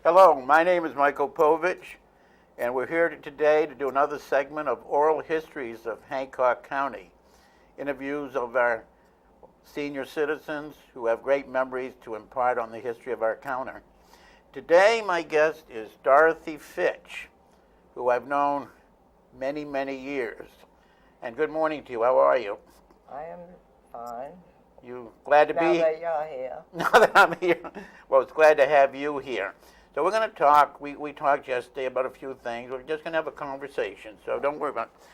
Hello, my name is Michael Povich, and we're here today to do another segment of Oral Histories of Hancock County, interviews of our senior citizens who have great memories to impart on the history of our county. Today, my guest is Dorothy Fitch, who I've known many, many years. And good morning to you. How are you? I am fine. You glad to be Now that you're here. Now that I'm here. Well, it's glad to have you here. So we're going to talk. We talked yesterday about a few things. We're just going to have a conversation, so don't worry about it.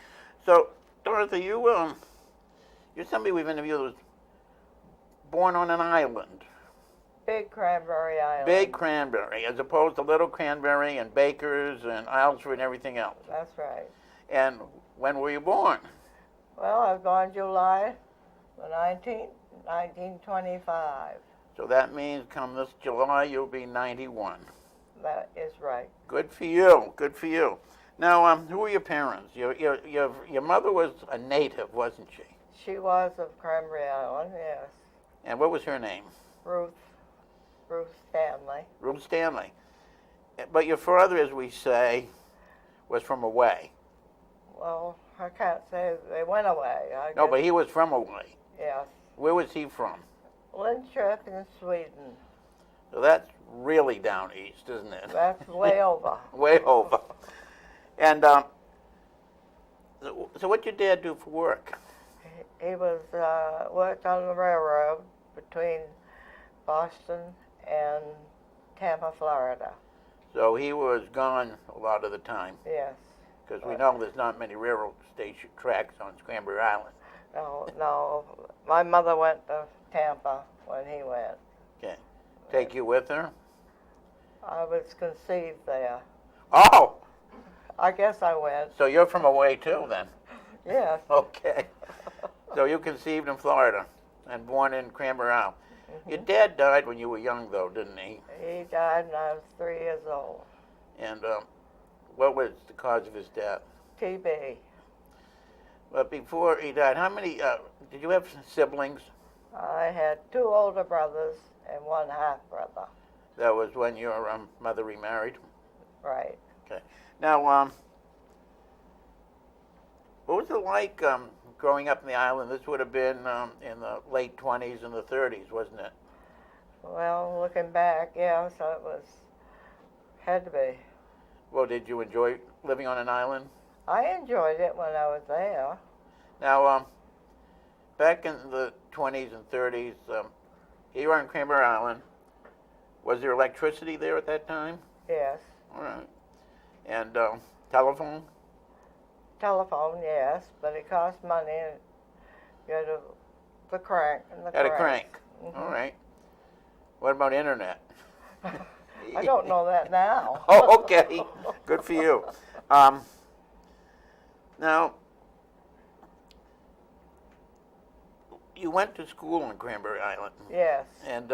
So, Dorothy, you're somebody we've interviewed who was born on an island. Big Cranberry Island. Big Cranberry, as opposed to Little Cranberry and Bakers and Ellsworth and everything else. That's right. And when were you born? Well, I was born July the 19th, 1925. So that means come this July you'll be 91. That is right. Good for you. Good for you. Now, who were your parents? Your mother was a native, wasn't she? She was of Cranberry Island, yes. And what was her name? Ruth Stanley. Ruth Stanley. But your father, as we say, was from away. Well, I can't say they went away. No, but he was from away. Yes. Where was he from? Linköping in Sweden. So that's really down east, isn't it? That's way over. Way over. And so what did your dad do for work? He was worked on the railroad between Boston and Tampa, Florida. So he was gone a lot of the time. Yes. Because we know there's not many railroad station tracks on Cranberry Island. No. My mother went to Tampa when he went. Okay. Take you with her? I was conceived there. Oh! I guess I went. So you're from away too, then? Yes. Okay. So you conceived in Florida and born in Cranberry Island. Mm-hmm. Your dad died when you were young, though, didn't he? He died when I was 3 years old. And what was the cause of his death? TB. But before he died, how many, did you have siblings? I had 2 older brothers and 1 half-brother. That was when your mother remarried? Right. Okay. Now, what was it like growing up in the island? This would have been in the late 20s and the 30s, wasn't it? Well, looking back, yeah, so it had to be. Well, did you enjoy living on an island? I enjoyed it when I was there. Now, back in the 20s and 30s, here on Cranberry Island, was there electricity there at that time? Yes. All right. And telephone? Telephone, yes, but it cost money. You had the crank and the Had crank. a crank. Mm-hmm. All right. What about internet? I don't know that now. Oh, okay. Good for you. Now, you went to school on Cranberry Island. Yes. And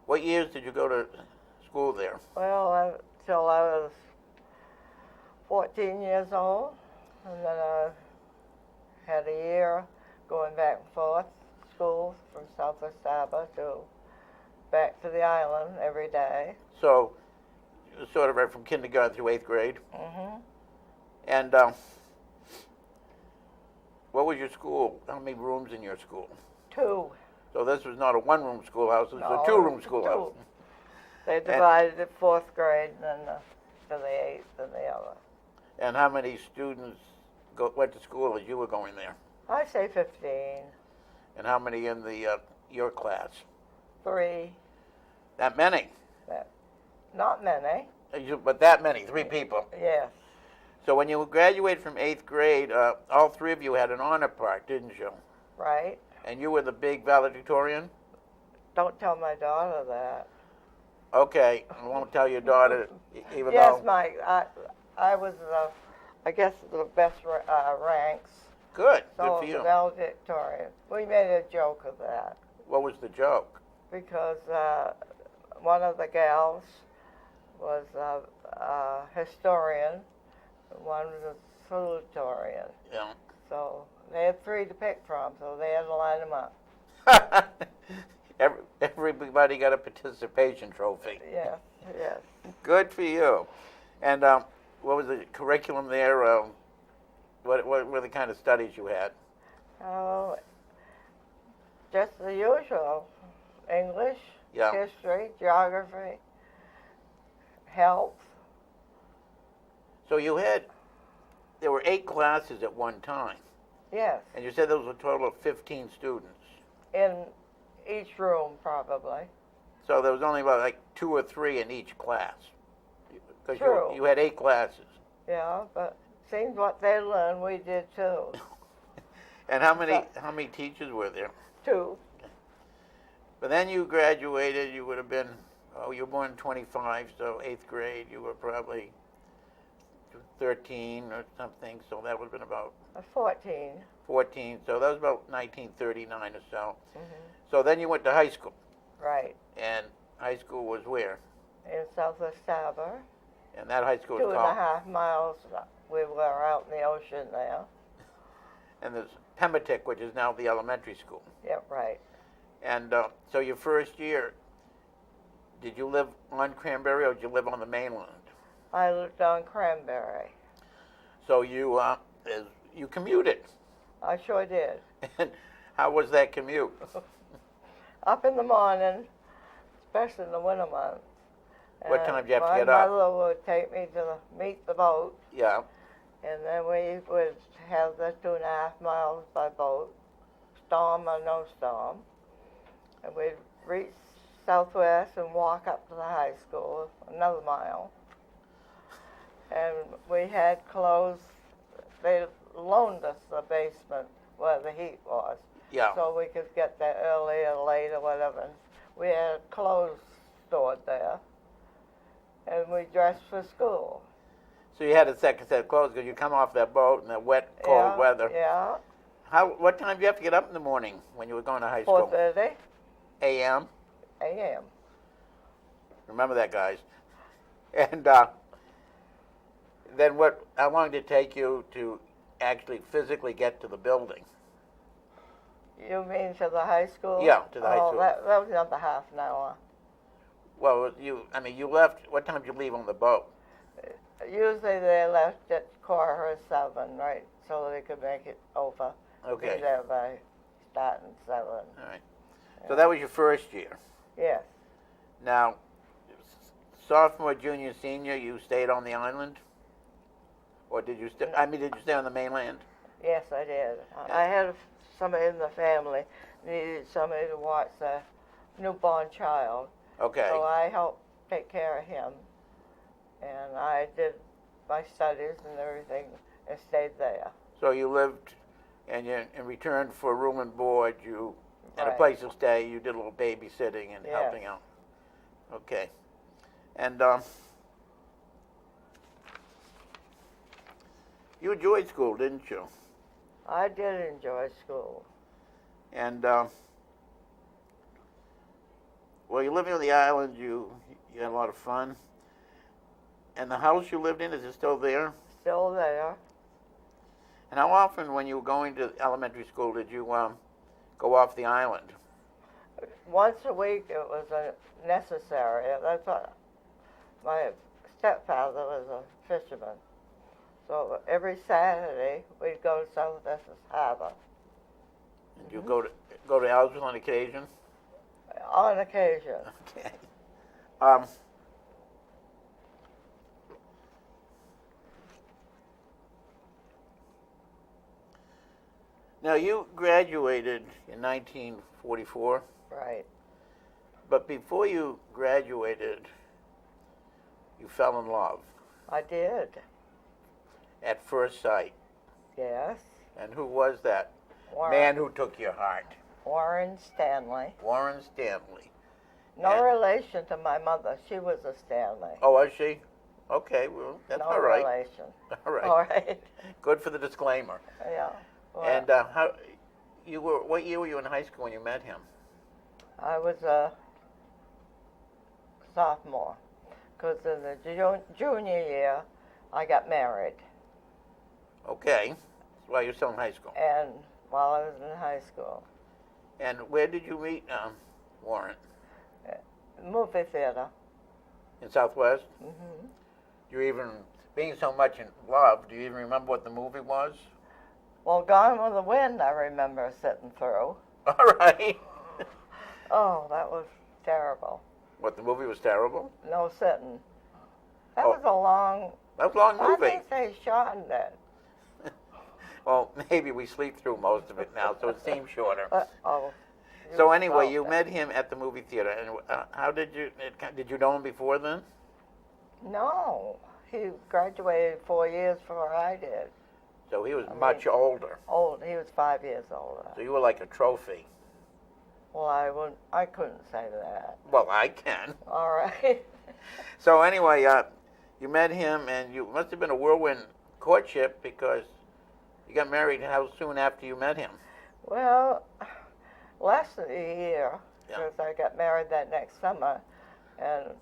what years did you go to school there? Well, till I was 14 years old, and then I had a year going back and forth to school from Southwest Harbor to back to the island every day. So, sort of right from kindergarten through 8th grade. Mm-hmm. And what was your school? How many rooms in your school? 2. So this was not a one-room schoolhouse, it was No, a two-room schoolhouse. 2. They divided it 4th grade and then to the 8th and the other. And how many students went to school as you were going there? I say 15. And how many in your class? 3. That many? Not many. But that many, 3 people. Yes. So when you graduated from 8th grade, all 3 of you had an honor part, didn't you? Right. And you were the big valedictorian? Don't tell my daughter that. Okay, I won't tell your daughter, even Yes, though... Mike. I was, I guess, the best ranks. Good, So good for you. valedictorian. We made a joke of that What was the joke? because one of the gals was a historian, one was a salutatorian. Yeah. So they had 3 to pick from, so they had to line them up. Everybody got a participation trophy. Yes, yes. Good for you. And what was the curriculum there? What were the kind of studies you had? Oh, just the usual: English, Yeah. history, geography, health. So there were 8 classes at one time. Yes, And you said there was a total of 15 students. in each room probably. So there was only about like 2 or 3 in each class. Because True. you had 8 classes. Yeah, but seems what they learned, we did too. And how many teachers were there? 2. But then you graduated, you would have been, you were born in 25, so 8th grade, you were probably 13 or something, so that would have been about 14. 14, so that was about 1939 or so. Hmm. So then you went to high school, Right. and high school was where? In Southwest Saba. And that high school was 2.5 miles. We were out in the ocean there. and there's Pembertic, which is now the elementary school. Yep, right. And so your first year, did you live on Cranberry or did you live on the mainland? I lived on Cranberry. So you commuted. I sure did. And how was that commute? Up in the morning, especially in the winter months. What time did you have to my get up? My mother would take me to meet the boat, Yeah. and then we would have the 2.5 miles by boat, storm or no storm. And we'd reach Southwest and walk up to the high school, another mile. And we had clothes, they loaned us the basement where the heat was. Yeah. So we could get there early or late or whatever. And we had clothes stored there. And we dressed for school. So you had a second set of clothes because you come off that boat in the wet, cold weather. Yeah. What time did you have to get up in the morning when you were going to high school? 4:30 a.m. a.m. Remember that, guys. And then how long did it take you to actually physically get to the building? You mean to the high school? Yeah, to the high school. That was another half an hour. Well, you left, what time did you leave on the boat? Usually they left at 7:15, right, so they could make it over. Okay. Be there by starting 7. All right. So that was your first year. Yes. Now, sophomore, junior, senior, you stayed on the island? Or did you stay on the mainland? Yes, I did. I had somebody in the family needed somebody to watch the newborn child. Okay. So I helped take care of him. And I did my studies and everything and stayed there. So you lived, and in return for room and board, you had a Right. place to stay, you did a little babysitting and Yes. helping out. Okay. And you enjoyed school, didn't you? I did enjoy school. And well, you living on the island, you had a lot of fun. And the house you lived in, is it still there? Still there. And how often, when you were going to elementary school, did you go off the island? Once a week it was necessary. That's what my stepfather was a fisherman. So every Saturday we'd go to Southwest Harbor. Did you go to Ellsworth on occasion? On occasion. Okay. Now, you graduated in 1944, Right. but before you graduated, you fell in love I did. at first sight. Yes. And who was that Warren, man who took your heart? Warren Stanley. Warren Stanley. No And- relation to my mother. She was a Stanley. Oh, was she? Okay, well, that's no all right. relation. All right. All right. Good for the disclaimer. Yeah. Well, And what year were you in high school when you met him? I was a sophomore, because in the junior year, I got married. Okay. That's why you're still in high school. And while I was in high school, And where did you meet Warren? movie theater. In Southwest? Mm-hmm. You even, being so much in love, do you even remember what the movie was? Well, Gone with the Wind, I remember sitting through. All right. Oh, that was terrible. What, the movie was terrible? No sitting. That Oh. was a long. That was a long Why movie. did they shorten it? Well, maybe we sleep through most of it now, so it seems shorter. Oh. So anyway, felt you it. met him at the movie theater, and how did you know him before then? No, he graduated 4 years before I did. So he was much older. Old. He was 5 years older. So you were like a trophy. Well, I couldn't say that. Well, I can. All right. So anyway, you met him, and you must have been a whirlwind courtship because you got married how soon after you met him? Well, less than a year, Yeah. because I got married that next summer, and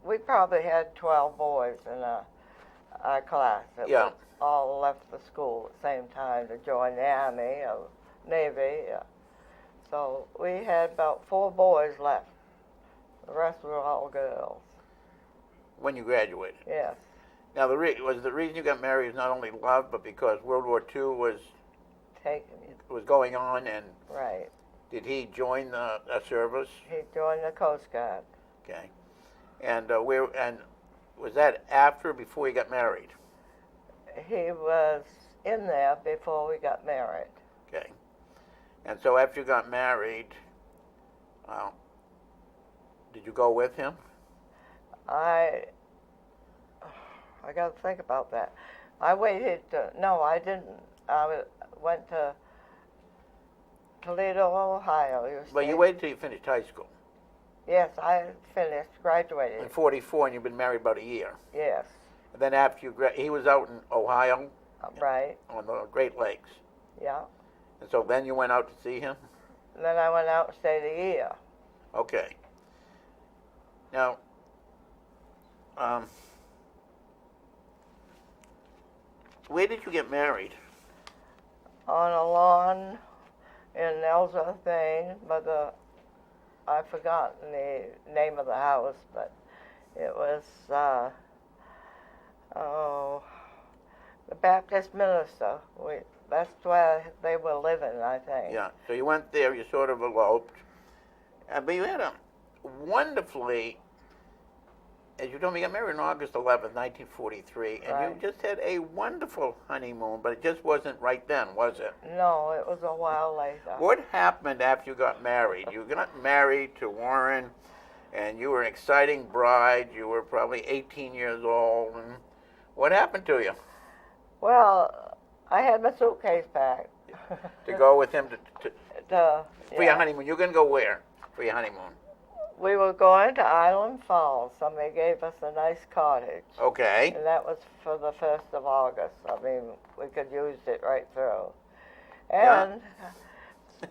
we probably had 12 boys in our class that Yeah. all left the school at the same time to join the Army or Navy. So we had about 4 boys left. The rest were all girls. When you graduated. Yes. Now, was the reason you got married is not only love, but because World War II was going on, and Right. did he join the service? He joined the Coast Guard. Okay. And was that after or before you got married? He was in there before we got married. Okay. And so after you got married, did you go with him? I got to think about that. I waited. No, I didn't. I went to Toledo, Ohio. But you waited till you finished high school. Yes, I finished, graduated. In 44, and you've been married about a year. Yes. And then after you he was out in Ohio. Right. On the Great Lakes. Yeah. And so then you went out to see him? And then I went out and stayed a year. Okay. Now, where did you get married? On a lawn in Ellsworth Area, but I've forgotten the name of the house, but it was, the Baptist minister. That's where they were living, I think. Yeah, so you went there, you sort of eloped. But you had a wonderfully, as you told me, you got married on August 11th, 1943, and Right. you just had a wonderful honeymoon, but it just wasn't right then, was it? No, it was a while later. What happened after you got married? You got married to Warren, and you were an exciting bride. You were probably 18 years old. And what happened to you? Well, I had my suitcase packed. To go with him for your Yeah. honeymoon. You're going to go where for your honeymoon? We were going to Island Falls. Somebody gave us a nice cottage. Okay. And that was for the 1st of August. I mean, we could use it right through. And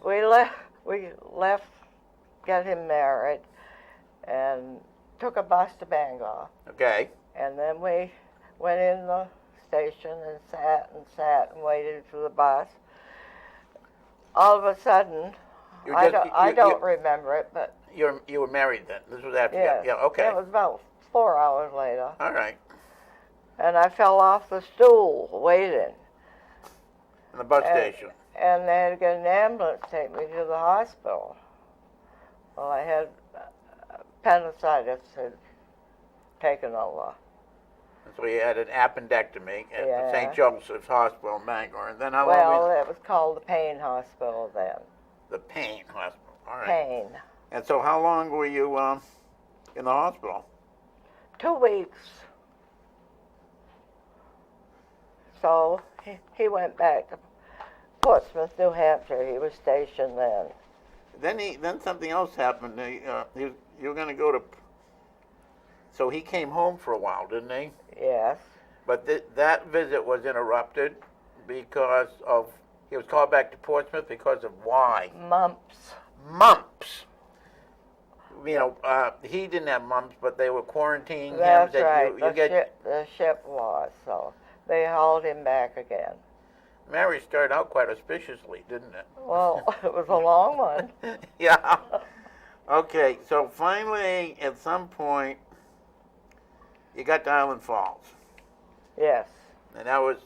we left, got him married, and took a bus to Bangor. Okay. And then we went in the station and sat and waited for the bus. All of a sudden, I don't remember it, but you were married then. This was after yes, you got, yeah, okay. It was about 4 hours later. All right. And I fell off the stool waiting. In the bus station. And they had to get an ambulance to take me to the hospital. Well, I had appendicitis had taken over. And so you had an appendectomy at the St. Joseph's Hospital in Bangor. And then how long Well, it was called the Pain Hospital then. The Pain Hospital. All right. Pain. And so how long were you in the hospital? 2 weeks. So he went back to Portsmouth, New Hampshire. He was stationed then. Then something else happened. You were going to go to. So he came home for a while, didn't he? Yes. But that visit was interrupted because of. He was called back to Portsmouth because of why? Mumps. Mumps. You know, he didn't have mumps, but they were quarantining him. That's that right. The ship was, so they hauled him back again. Marriage started out quite auspiciously, didn't it? Well, it was a long one. Yeah. Okay, so finally, at some point, you got to Island Falls, Yes. and that was,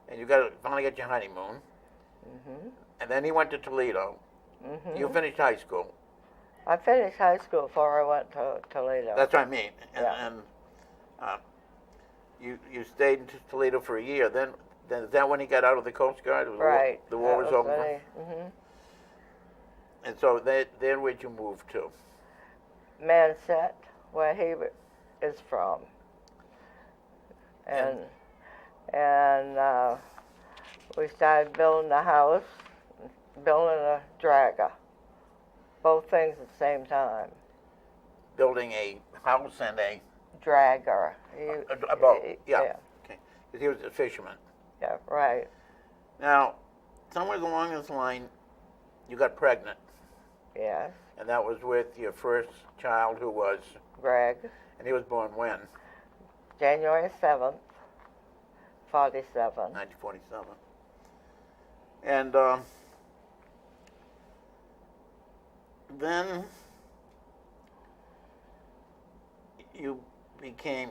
and you finally got your honeymoon, Mhm. and then he went to Toledo. Mhm. You finished high school. I finished high school before I went to Toledo. That's what I mean. And, Yeah. and you stayed in Toledo for a year. Then is that when he got out of the Coast Guard? Right. The war was over. Mhm. And so then where'd you move to? Manset, where he is from, and we started building a house, building a dragger, both things at the same time. Building a house and a Dragger. a boat. Yeah. Yeah. Okay. Because he was a fisherman. Yeah. Right. Now, somewhere along this line, you got pregnant, Yes. and that was with your first child, who was, Greg. and he was born when? January 7th, 47. 1947. And then you became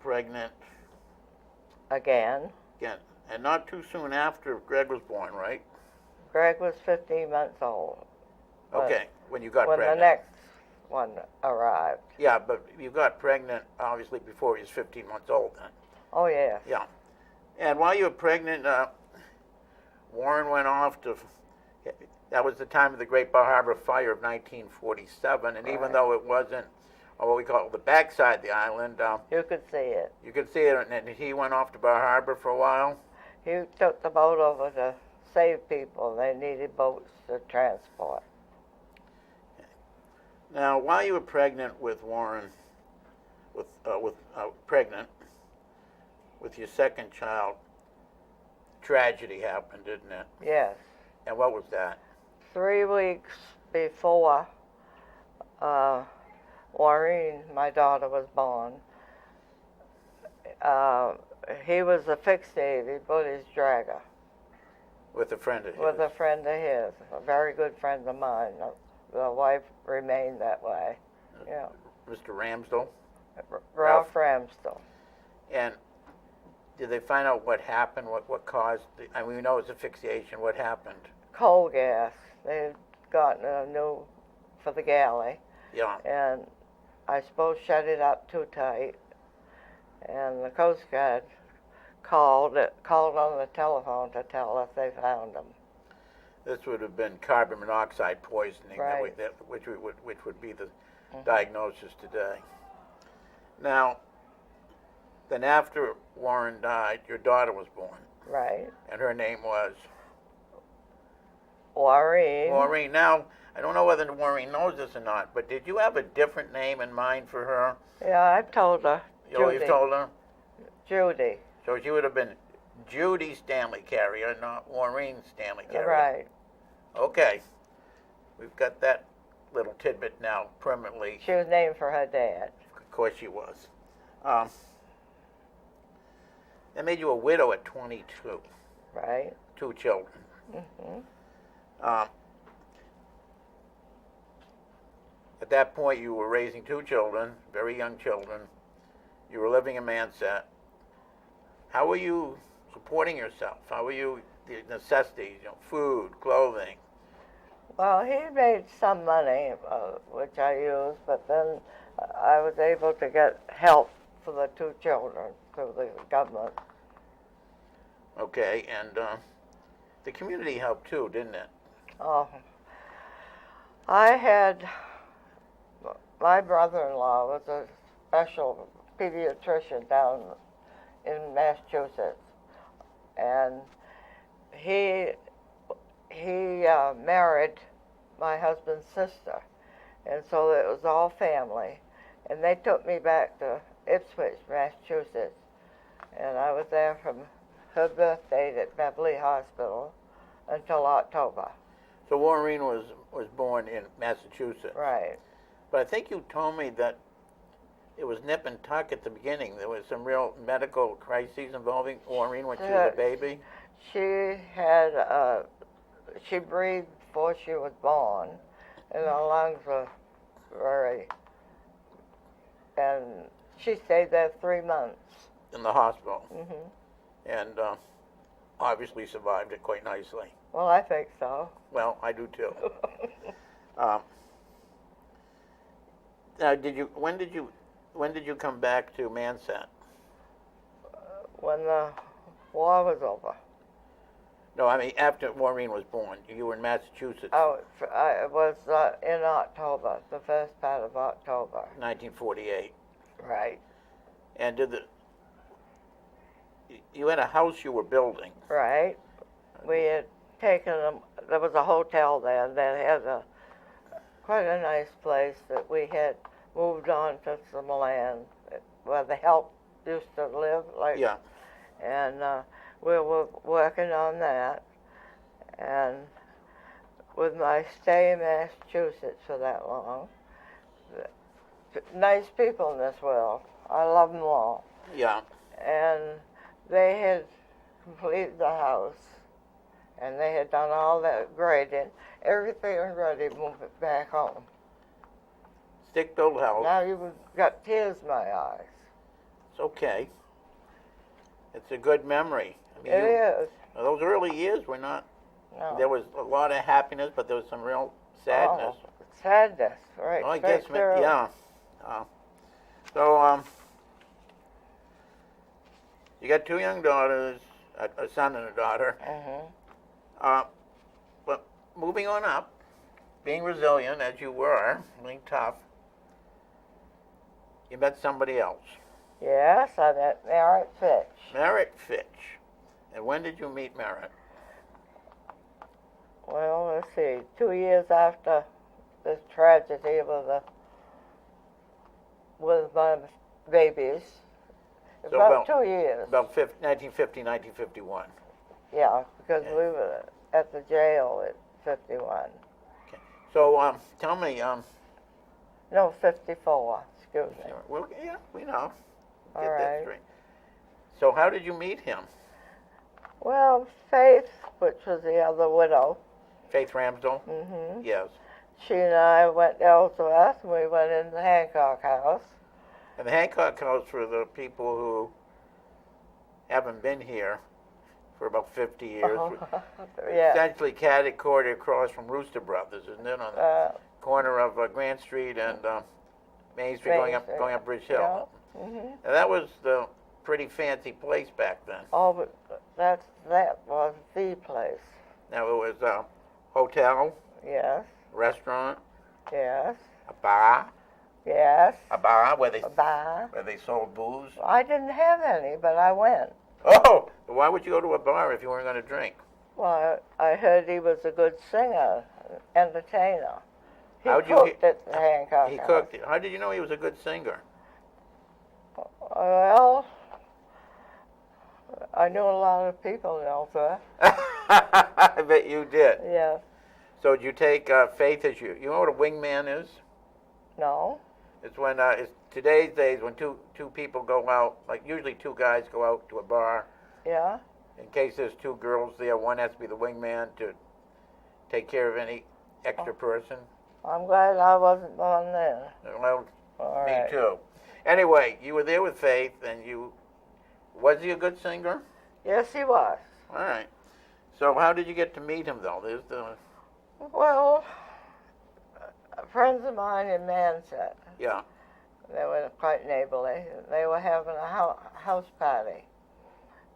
pregnant Again. again, and not too soon after Greg was born, right? Greg was 15 months old. Okay, when you got when pregnant. the next one arrived. Yeah, but you got pregnant obviously before he was 15 months old then. Oh, yes. Yeah. And while you were pregnant, Warren went off to, that was the time of the Great Bar Harbor Fire of 1947, and even Right. though it wasn't on what we call the backside of the island, You could see it. you could see it, and he went off to Bar Harbor for a while. He took the boat over to save people. They needed boats to transport. Now, while you were pregnant with Warren, pregnant with your second child, tragedy happened, didn't it? Yes. And what was that? 3 weeks before Maureen, my daughter, was born, he was asphyxiated. He put his dragger With a friend of his. with a friend of his, a very good friend of mine. The wife remained that way. Yeah. Mr. Ramsdell. Ralph Ramsdell. And did they find out what happened? What caused? I mean, we know it's asphyxiation. What happened? Coal gas. They'd gotten a new for the galley, Yeah. and I suppose shut it up too tight. And the Coast Guard called on the telephone to tell us they found him. This would have been carbon monoxide poisoning, Right. which would be the diagnosis today. Now, then after Warren died, your daughter was born, Right. and her name was Maureen. Maureen. Now, I don't know whether Maureen knows this or not, but did you have a different name in mind for her? Yeah, I've told her. Oh, you've told her? Judy. So she would have been Judy Stanley Carrier, not Maureen Stanley Carrier. Right. Okay. We've got that little tidbit now permanently. She was named for her dad. Of course she was. That made you a widow at 22. Right. 2 children. Mhm. At that point, you were raising 2 children, very young children. You were living in Manset. How were you supporting yourself? How were you, the necessities, food, clothing? Well, he made some money, which I used, but then I was able to get help for the 2 children through the government. Okay, and the community helped too, didn't it? Oh, I had, my brother-in-law was a special pediatrician down in Massachusetts, and he married my husband's sister, and so it was all family, and they took me back to Ipswich, Massachusetts, and I was there from her birth date at Beverly Hospital until October. So Maureen was born in Massachusetts. Right. But I think you told me that it was nip and tuck at the beginning. There was some real medical crises involving Maureen when she was a baby. She had, she breathed before she was born, and her lungs were very. And she stayed there 3 months. In the hospital. Mhm. And obviously survived it quite nicely. Well, I think so. Well, I do too. Now, when did you come back to Manset? When the war was over. No, I mean after Maureen was born. You were in Massachusetts. Oh, it was in October, the first part of October. 1948. Right. And you had a house you were building. Right. We had taken them. There was a hotel there that had quite a nice place that we had moved on to some land where the help used to live. Like, Yeah. And we were working on that. And with my stay in Massachusetts for that long, nice people in this world. I love them all. Yeah. And they had completed the house, and they had done all that grading. Everything was ready to move it back home. Stick-built house. Now you've got tears in my eyes. It's okay. It's a good memory. I mean, It is. those early years were not. No. There was a lot of happiness, but there was some real sadness. Oh, sadness, right? Well, I straight guess, through. yeah. So, you got 2 young daughters, a son and a daughter. Mm-hmm. But moving on up, being resilient as you were, being tough, you met somebody else. Yes, I met Merritt Fitch. Merritt Fitch. And when did you meet Merritt? Well, let's see. 2 years after this tragedy with my babies. So About 2 years. About 1950, 1951. Yeah, because Okay. we were at the jail at 51. Okay. So, tell me, No, 54. Excuse me. well, yeah, we know. All Get that right. straight. So, how did you meet him? Well, Faith, which was the other widow. Faith Ramsdell? Mm-hmm. Yes. She and I went to Ellsworth, and we went in the Hancock house. And the Hancock House, for the people who haven't been here for about 50 years, Yeah. essentially catty-corner across from Rooster Brothers, isn't it? On the corner of Grant Street and Main Street, Main going up Bridge Hill. Yeah. Mm-hmm. And that was the pretty fancy place back then. Oh, but that was the place. Now, it was a hotel, Yes, restaurant, yes, a bar where a bar. they sold booze. I didn't have any, but I went. Oh, why would you go to a bar if you weren't going to drink? Well, I heard he was a good singer, entertainer. He How'd you cooked at the Hancock He house. cooked it. How did you know he was a good singer? Well, I knew a lot of people in Ellsworth. I bet you did. Yes. So did you take Faith as you know what a wingman is? No. It's when it's today's days when two people go out, like usually 2 guys go out to a bar. Yeah. In case there's 2 girls there, one has to be the wingman to take care of any extra person. I'm glad I wasn't born then. Well, All me right. too. Anyway, you were there with Faith, and was he a good singer? Yes, he was. All right. So how did you get to meet him, though? There's the Well, friends of mine in Manset, yeah. they were quite neighborly. They were having a house party,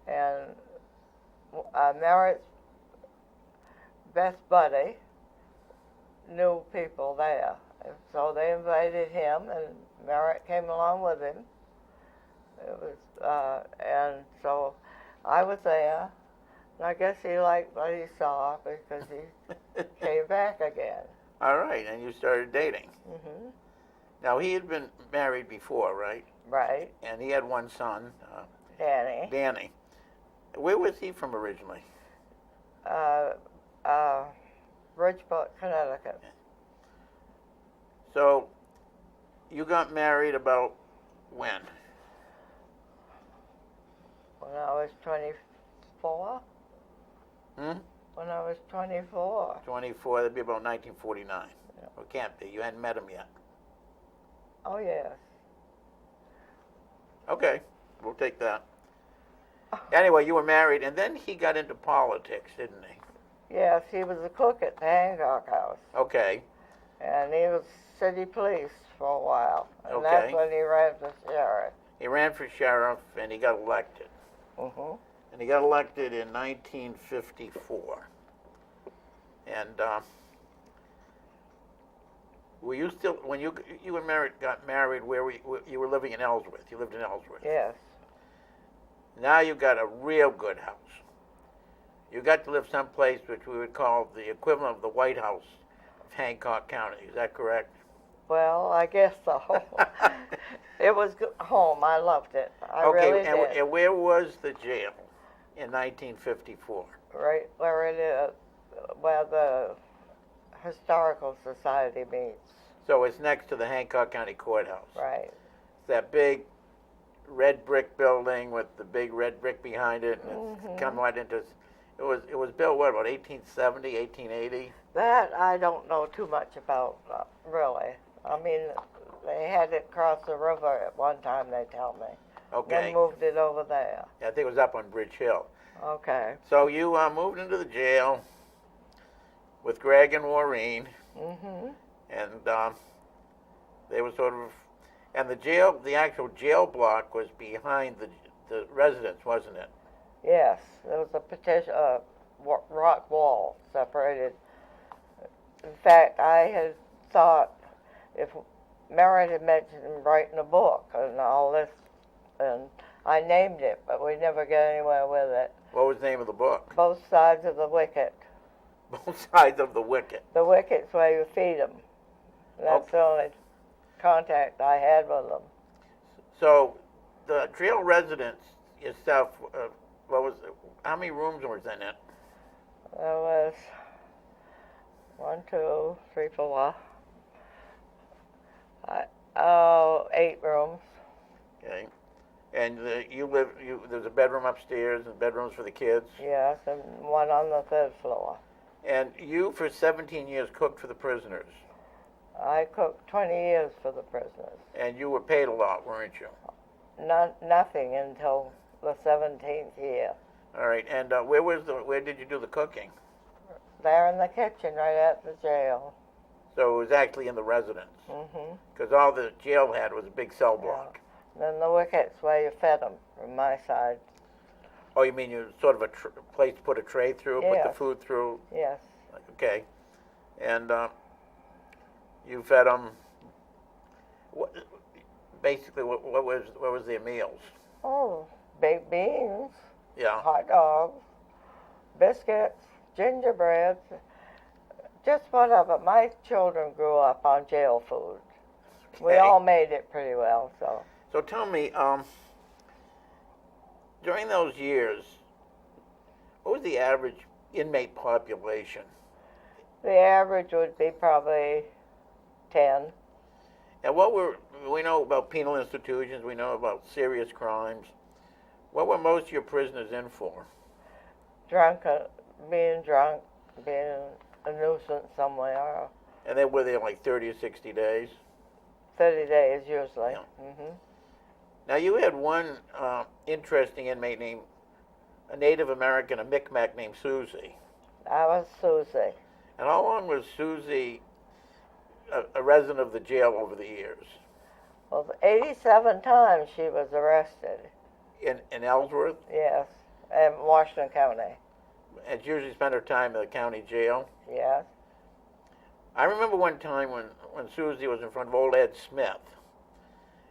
and Merritt's best buddy knew people there, and so they invited him, and Merritt came along with him. It was, and so I was there, and I guess he liked what he saw because he came back again. All right, and you started dating. Hmm. Now, he had been married before, right? Right, And he had one son, Danny. Danny. Where was he from originally? Bridgeport, Connecticut. So, you got married about when? When I was 24. Hmm? When I was 24. 24, that'd be about 1949. It can't be. You hadn't met him yet. Oh, yes. Okay, we'll take that. Anyway, you were married, and then he got into politics, didn't he? Yes, he was a cook at the Hancock House. Okay. And he was city police for a while. And Okay. that's when he ran for sheriff. He ran for sheriff, and he got elected. Mm-hmm. And he got elected in 1954. And were you still, when you were married, got married, you were living in Ellsworth? You lived in Ellsworth. Yes. Now you got a real good house. You got to live someplace which we would call the equivalent of the White House of Hancock County. Is that correct? Well, I guess so. It was home. I loved it. I really did. And where was the jail in 1954? Right where it is, where the Historical Society meets. So it's next to the Hancock County Courthouse. Right. It's that big red brick building with the big red brick behind it, and it's come right into. It was built what, about 1870, 1880? That I don't know too much about, really. I mean, they had it cross the river at one time, they tell me. Okay. Then moved it over there. Yeah, I think it was up on Bridge Hill. Okay. So you moved into the jail with Greg and Maureen, and they were sort of, and the actual jail block was behind the residence, wasn't it? Yes, there was a rock wall separated. In fact, I had thought if Merritt had mentioned writing a book and all this, and I named it, but we never got anywhere with it. What was the name of the book? Both Sides of the Wicket. Both Sides of the Wicket. The wicket's where you feed them. That's the only contact I had with them. So, the jail residence itself, how many rooms was in it? There was 1, 2, 3, 4. 8 rooms. Okay. And there's a bedroom upstairs and bedrooms for the kids? Yes, and one on the 3rd floor. And you, for 17 years, cooked for the prisoners? I cooked 20 years for the prisoners. And you were paid a lot, weren't you? Nothing until the 17th year. All right. And where did you do the cooking? There in the kitchen, right at the jail. So it was actually in the residence? Mm-hmm. Because all the jail had was a big cell block. Yeah. Then the wicket's where you fed them, from my side. Oh, you mean you sort of a place to put a tray through, Yes. put the food through? Yes. Okay. And you fed them. Basically, what was their meals? Oh, baked beans, Yeah. hot dogs, biscuits, gingerbread, just whatever. My children grew up on jail food. We Okay. all made it pretty well, so. So tell me, during those years, what was the average inmate population? The average would be probably 10. And we know about penal institutions, we know about serious crimes. What were most of your prisoners in for? Being drunk, being a nuisance somewhere. And they were there like 30 or 60 days? 30 days usually. Yeah. Mm-hmm. Now you had one interesting inmate named, a Native American, a Micmac named Susie. I was Susie. And how long was Susie a resident of the jail over the years? Well, 87 times she was arrested. In Ellsworth? Yes, in Washington County. And she usually spent her time in the county jail? Yes. I remember one time when Susie was in front of old Ed Smith,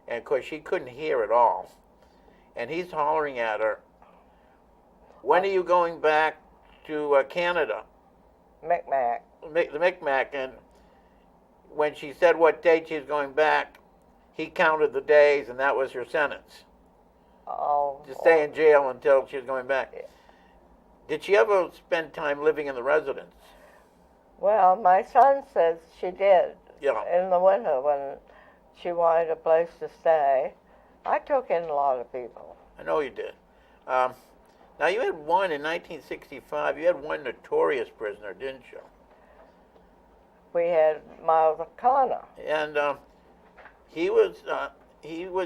and of course she couldn't hear at all, and he's hollering at her, "When are you going back to Canada?" Micmac. The Micmac. And when she said what date she was going back, he counted the days, and that was her sentence. Oh. To stay in jail until she was going back. Did she ever spend time living in the residence? Well, my son says she did. Yeah. In the winter when she wanted a place to stay. I took in a lot of people. I know you did. Now, you had one in 1965. You had one notorious prisoner, didn't you? we had Miles O'Connor. And he was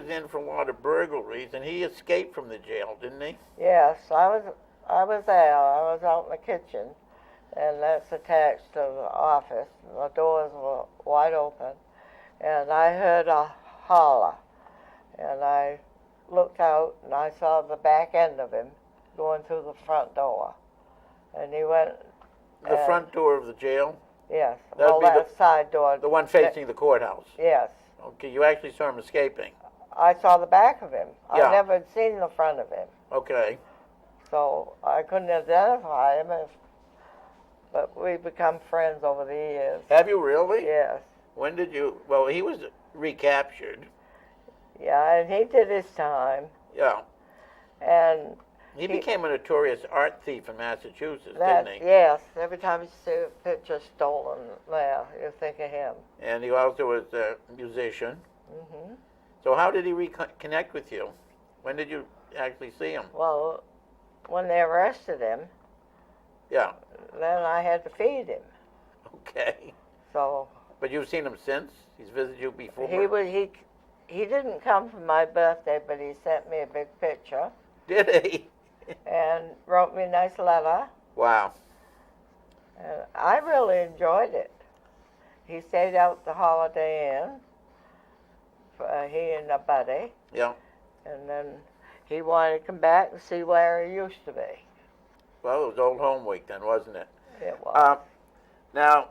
in for a lot of burglaries, and he escaped from the jail, didn't he? Yes, I was there. I was out in the kitchen, and that's attached to the office. The doors were wide open, and I heard a holler, and I looked out, and I saw the back end of him going through the front door, and he went. The front door of the jail? Yes. That'd Well, be that side door. The one facing the courthouse? Yes. Okay, you actually saw him escaping? I saw the back of him. Yeah. I never had seen the front of him. Okay. So I couldn't identify him, but we become friends over the years. Have you really? Yes. When did you? Well, he was recaptured. Yeah, and he did his time. Yeah. And he became a notorious art thief in Massachusetts, that, didn't he? yes. Every time you see a picture stolen there, you think of him. And he also was a musician. Hmm. So how did he reconnect with you? When did you actually see him? Well, when they arrested him, Yeah. then I had to feed him. Okay. So But you've seen him since? He's visited you before? he didn't come for my birthday, but he sent me a big picture Did he? and wrote me a nice letter. Wow. And I really enjoyed it. He stayed out the Holiday Inn, he and a buddy, Yeah. and then he wanted to come back and see where he used to be. Well, it was Old Home Week then, wasn't it? It was. Now,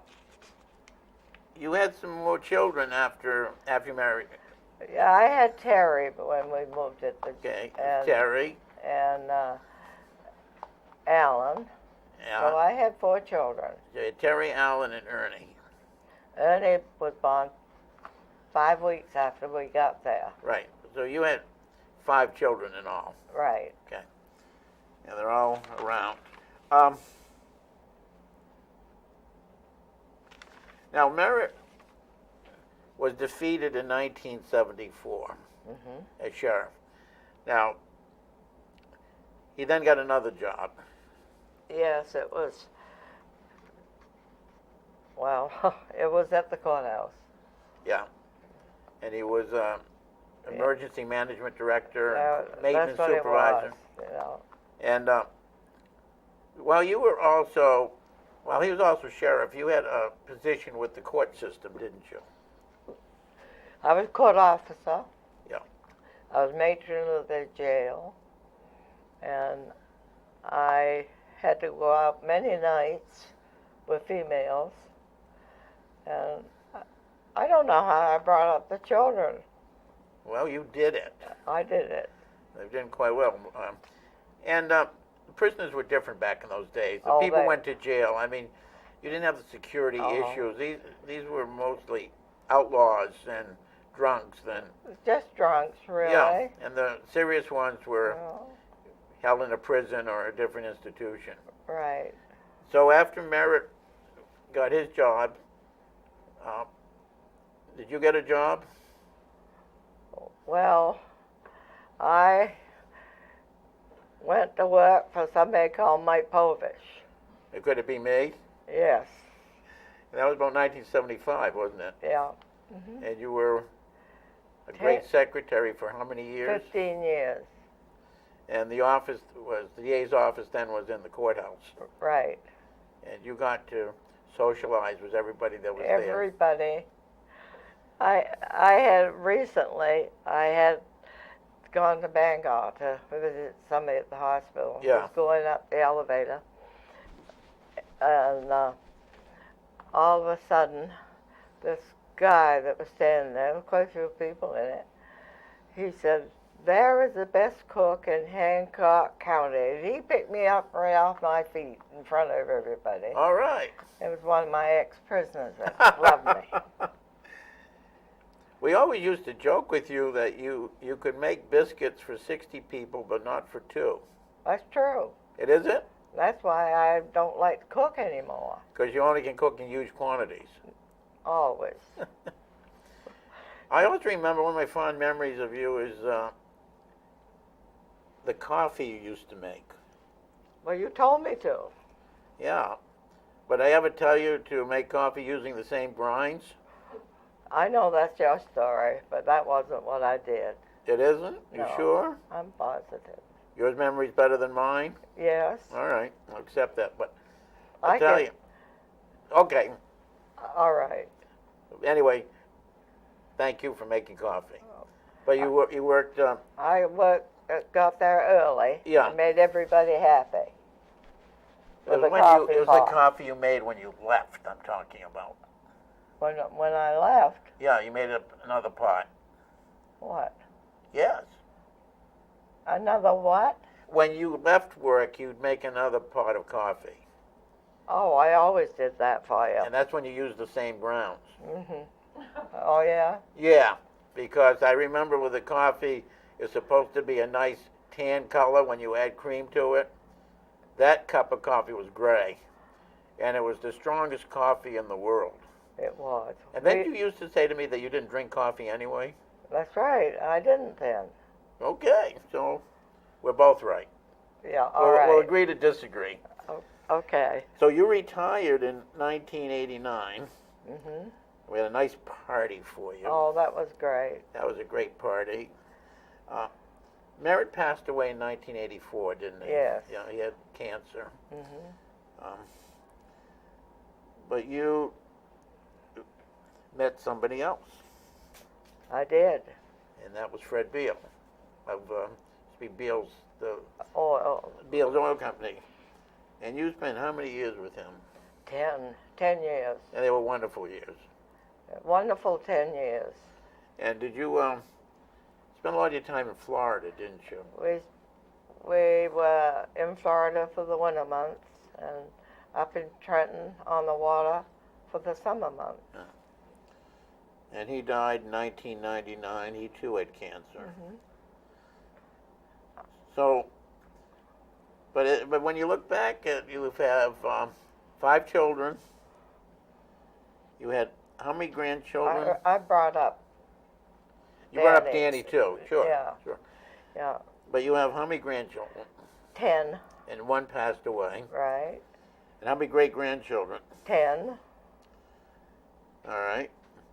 you had some more children after you married. Yeah, I had Terry when we moved it. Okay. And, Terry. And Alan. Yeah. So I had 4 children. Okay, Terry, Allen, and Ernie. Ernie was born 5 weeks after we got there. Right. So you had 5 children in all. Right. Okay. Yeah, they're all around. Now, Merritt was defeated in 1974 as sheriff. Now, he then got another job. Yes, it was. Well, it was at the courthouse. Yeah. And he was emergency management director, and maintenance that's what supervisor. It was, you know. And while he was also sheriff, you had a position with the court system, didn't you? I was court officer. Yeah. I was matron of the jail, and I had to go out many nights with females, and I don't know how I brought up the children. Well, you did it. I did it. They did quite well. And prisoners were different back in those days. The Oh, people went to jail. I mean, you didn't have the security Oh. issues. These were mostly outlaws and drunks. And Just drunks, really. yeah, and the serious ones were Oh, held in a prison or a different institution. right. So after Merritt got his job, did you get a job? Well, I went to work for somebody called Mike Povich. Could it be me? Yes. And that was about 1975, wasn't it? Yeah. And you were a great secretary for how many years? 15 years. And the DA's office then was in the courthouse. Right. And you got to socialize with everybody that was there. Everybody. I had gone to Bangor to visit somebody at the hospital. Yeah. I was going up the elevator, and all of a sudden, this guy that was standing there, there were quite a few people in it, he said, "There is the best cook in Hancock County." And he picked me up right off my feet in front of everybody. All right. It was one of my ex-prisoners that loved me. We always used to joke with you that you could make biscuits for 60 people, but not for 2. That's true. It is it? That's why I don't like to cook anymore. Because you only can cook in huge quantities. Always. I always remember one of my fond memories of you is the coffee you used to make. Well, you told me to. Yeah. But I ever tell you to make coffee using the same grinds? I know that's your story, but that wasn't what I did. It isn't? You No. sure? I'm positive. Your memory's better than mine? Yes. All right, I'll accept that. But I I'll tell can- you. Okay. All right. Anyway, thank you for making coffee. But you worked. I got there early. Yeah. And made everybody happy. It With was, a coffee it was pot. the coffee you made when you left. I'm talking about. When I left, Yeah, you made another pot. what? Yes. Another what? When you left work, you'd make another pot of coffee, Oh, I always did that for you. and that's when you used the same grounds. Oh, yeah? Yeah, because I remember with the coffee, it's supposed to be a nice tan color when you add cream to it. That cup of coffee was gray, and it was the strongest coffee in the world. It was. And then you used to say to me that you didn't drink coffee anyway. That's right. I didn't then. Okay, so we're both right. Yeah, all right. We'll agree to disagree. Okay. So you retired in 1989. Mhm. We had a nice party for you. Oh, that was great. That was a great party. Merritt passed away in 1984, didn't he? Yes. Yeah, he had cancer. Mhm. But you met somebody else, I did. and that was Fred Beal of Beal's the Oh, Beal's Oil Company. And you spent how many years with him? 10 years. And they were wonderful years. Wonderful 10 years. And did you spend a lot of your time in Florida, didn't you? We were in Florida for the winter months and up in Trenton on the water for the summer months. And he died in 1999. He too had cancer. So, but when you look back at, you have 5 children. You had how many grandchildren? I brought up. You brought up Danny. Danny too. Sure. Yeah. Sure. Yeah. But you have how many grandchildren? 10. And one passed away. Right. And how many great grandchildren? 10. All right.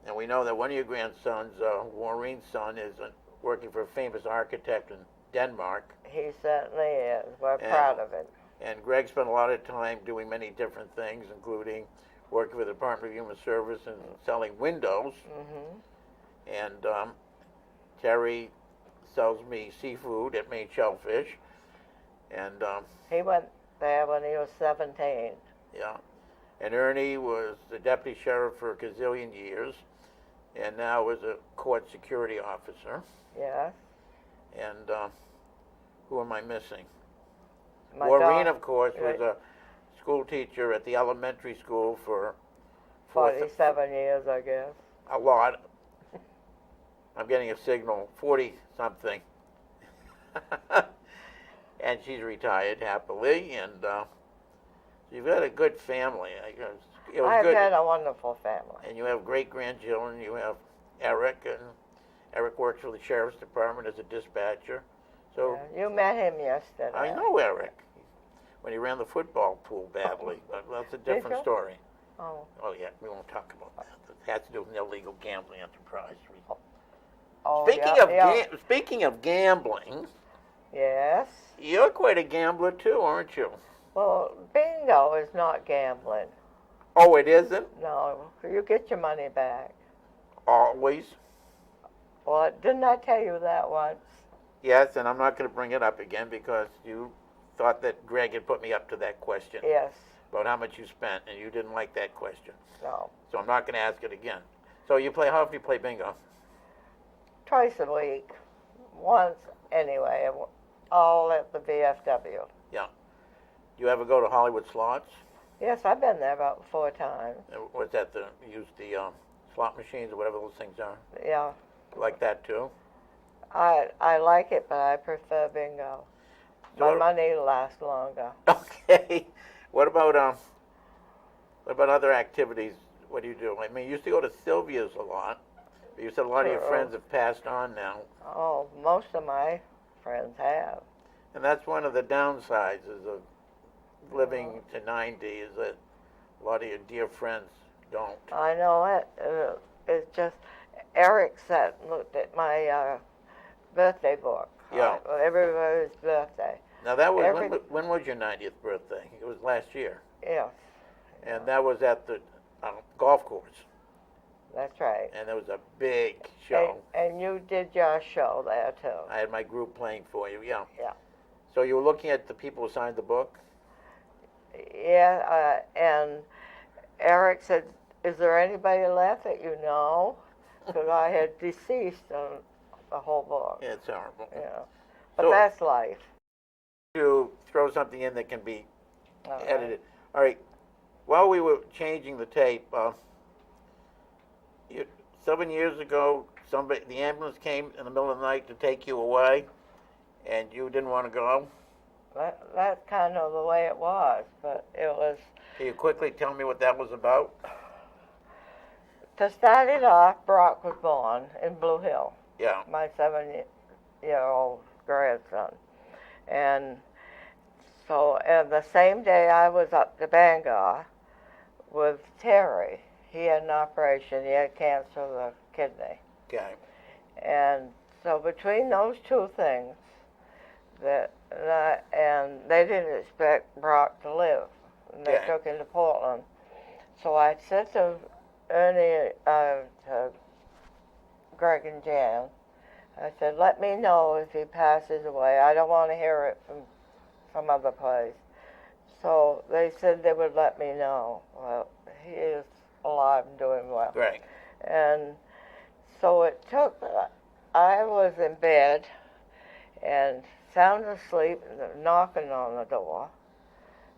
And we know that one of your grandsons, Maureen's son, is working for a famous architect in Denmark. He certainly is. We're And- proud of it. And Greg spent a lot of time doing many different things, including working with the Department of Human Service and selling windows. And Terry sells me seafood at Maine Shellfish. And He went there when he was 17. yeah. And Ernie was the deputy sheriff for a gazillion years, and now is a court security officer. Yes. And who am I missing? My Maureen, dog- of course, was a school teacher at the elementary school for 47 years, I guess. a lot. I'm getting a signal, 40-something. And she's retired happily, and you've got a good family. It was I've good. had a wonderful family. And you have great grandchildren. You have Eric, and Eric works for the sheriff's department as a dispatcher. So Yeah, you met him yesterday. I know Eric when he ran the football pool badly, but that's a different you? story. Oh. Oh yeah, we won't talk about that. It has to do with an illegal gambling enterprise. Oh, Speaking of gambling, Yes. you're quite a gambler too, aren't you? Well, bingo is not gambling. Oh, it isn't? No, you get your money back. Always. Well, didn't I tell you that once? Yes, and I'm not going to bring it up again because you thought that Greg had put me up to that question Yes. about how much you spent, and you didn't like that question. No. So I'm not going to ask it again. So how often do you play bingo? Twice a week. Once, anyway. All at the VFW. Yeah. Do you ever go to Hollywood Slots? Yes, I've been there about 4 times. What's that? Use the slot machines or whatever those things are? Yeah. Like that too? I like it, but I prefer bingo. So My what- money lasts longer. Okay. What about other activities? What do you do? I mean, you used to go to Sylvia's a lot. But you said a lot of your Sure. friends have passed on now. Oh, most of my friends have. And that's one of the downsides of living to 90 is that A lot of your dear friends don't. I know it. It's just Eric sat and looked at my birthday book. Yeah. Everybody's birthday. Now that was when was your 90th birthday? It was last year. Yes. And that was at the golf course. That's right. And there was a big show. And you did your show there too. I had my group playing for you. Yeah. Yeah. So you were looking at the people who signed the book? Yeah. And Eric said, "Is there anybody left that you know?" Because I had deceased on the whole book. Yeah, it's horrible. Yeah. But So, that's life. to throw something in that can be All right. edited. All right. While we were changing the tape, 7 years ago, the ambulance came in the middle of the night to take you away, and you didn't want to go. That's kind of the way it was, but it was. Can you quickly tell me what that was about? To start it off, Brock was born in Blue Hill. Yeah. My 7-year-old grandson. And so, and the same day I was up to Bangor with Terry. He had an operation. He had cancer of the kidney. Okay. And so between those two things, and they didn't expect Brock to live. And they took him to Portland. So I said to Ernie, to Greg and Jan, I said, "Let me know if he passes away. I don't want to hear it from some other place." So they said they would let me know. Well, he is alive and doing well. Right. And so it took, I was in bed and sound asleep, knocking on the door.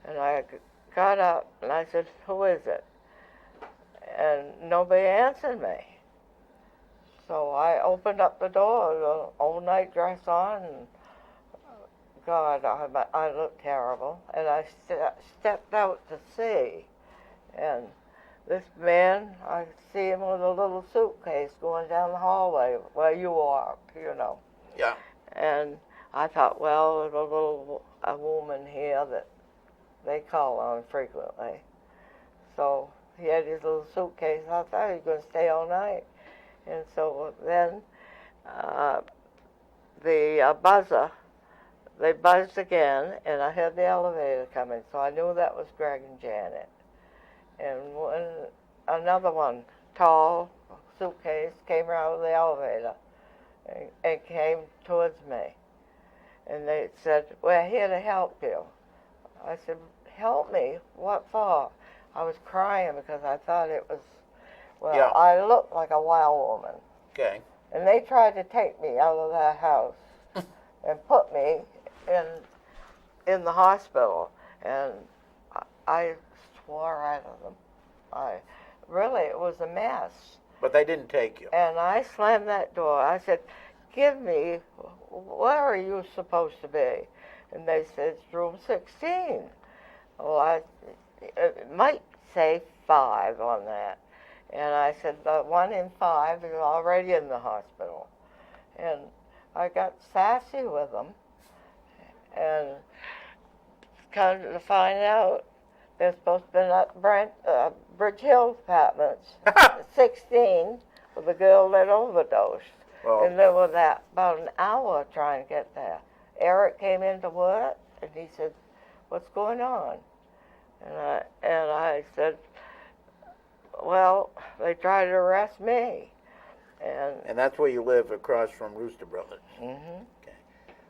And I got up and I said, "Who is it?" And nobody answered me. So I opened up the door, the old night dress on, and God, I looked terrible. And I stepped out to see. And this man, I see him with a little suitcase going down the hallway where you are, you know. Yeah. And I thought, well, there's a woman here that they call on frequently. So he had his little suitcase. I thought he was going to stay all night. And so then the buzzer, they buzzed again, and I heard the elevator coming. So I knew that was Greg and Janet. And another one, tall suitcase, came around with the elevator and came towards me. And they said, "We're here to help you." I said, "Help me? What for?" I was crying because I thought it was, well, Yeah. I looked like a wild woman. Okay. And they tried to take me out of that house and put me in the hospital. And I swore at them. Really, it was a mess. But they didn't take you. And I slammed that door. I said, "Give me, where are you supposed to be?" And they said, "It's room 16. Well, it might say 5 on that. And I said, "The one in 5 is already in the hospital." And I got sassy with them. And kind of to find out, they're supposed to be at Bridge Hill Apartments, 16, with a girl that overdosed. Well, And they were about an hour trying to get there. Eric came into work, and he said, "What's going on?" And I said, "Well, they tried to arrest me." And that's where you live, across from Rooster Brothers. Mm-hmm. Okay.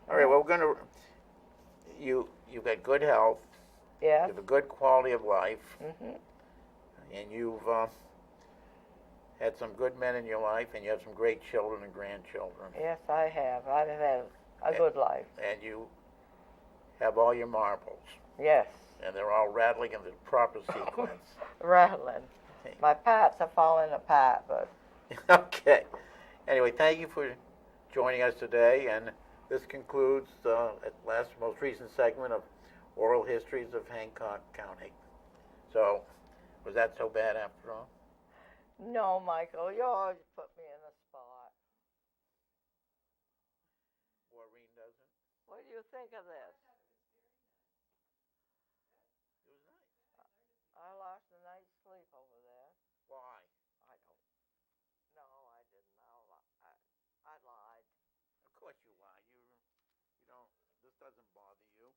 All right. Well, we're gonna. You've got good health. Yeah. You have a good quality of life, Mm-hmm. and you've had some good men in your life, and you have some great children and grandchildren. Yes, I have. I've had a good life. And you have all your marbles, Yes. and they're all rattling in the proper sequence. Rattling. Okay. My parts are falling apart, but Okay. Anyway, thank you for joining us today, and this concludes the most recent segment of Oral Histories of Hancock County. So, was that so bad after all? no, Michael, you always put me in a spot. Maureen doesn't? What do you think of this? It was nice. I lost a doesn't bother you.